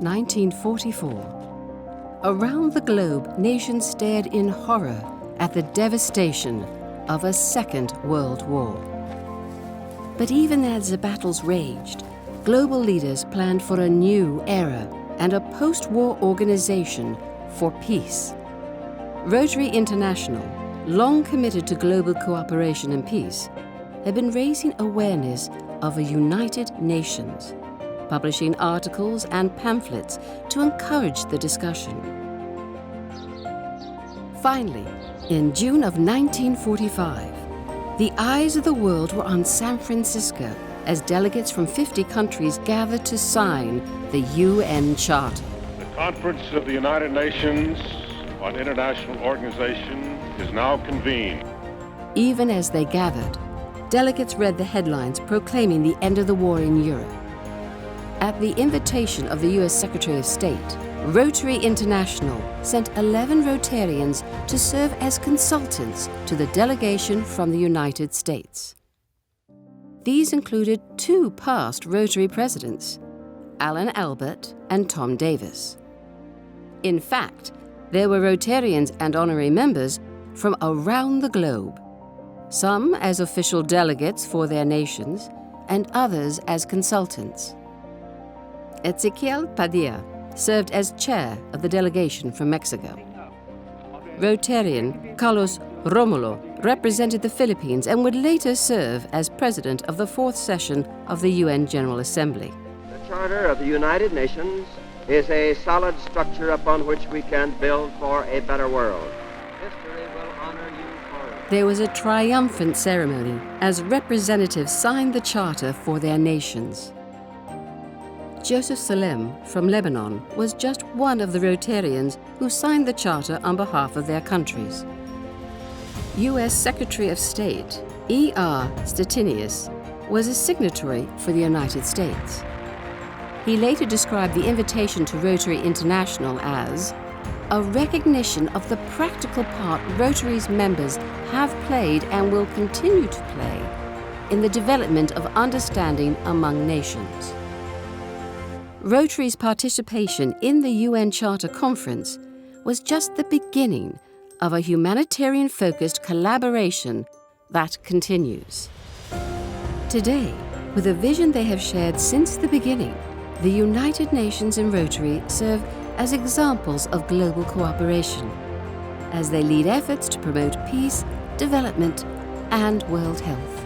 1944. Around the globe, nations stared in horror at the devastation of a Second World War. But even as the battles raged, global leaders planned for a new era and a post-war organization for peace. Rotary International, long committed to global cooperation and peace, had been raising awareness of a United Nations, publishing articles and pamphlets to encourage the discussion. Finally, in June of 1945, the eyes of the world were on San Francisco as delegates from 50 countries gathered to sign the UN Charter. The Conference of the United Nations on International Organization is now convened. Even as they gathered, delegates read the headlines proclaiming the end of the war in Europe. At the invitation of the U.S. Secretary of State, Rotary International sent 11 Rotarians to serve as consultants to the delegation from the United States. These included two past Rotary presidents, Alan Albert and Tom Davis. In fact, there were Rotarians and honorary members from around the globe, some as official delegates for their nations and others as consultants. Ezequiel Padilla served as chair of the delegation from Mexico. Rotarian Carlos Romulo represented the Philippines and would later serve as president of the fourth session of the UN General Assembly. The Charter of the United Nations is a solid structure upon which we can build for a better world. History will honor you forever. There was a triumphant ceremony as representatives signed the charter for their nations. Joseph Salem from Lebanon was just one of the Rotarians who signed the charter on behalf of their countries. U.S. Secretary of State E.R. Stettinius was a signatory for the United States. He later described the invitation to Rotary International as a recognition of the practical part Rotary's members have played and will continue to play in the development of understanding among nations. Rotary's participation in the UN Charter Conference was just the beginning of a humanitarian-focused collaboration that continues. Today, with a vision they have shared since the beginning, the United Nations and Rotary serve as examples of global cooperation as they lead efforts to promote peace, development, and world health.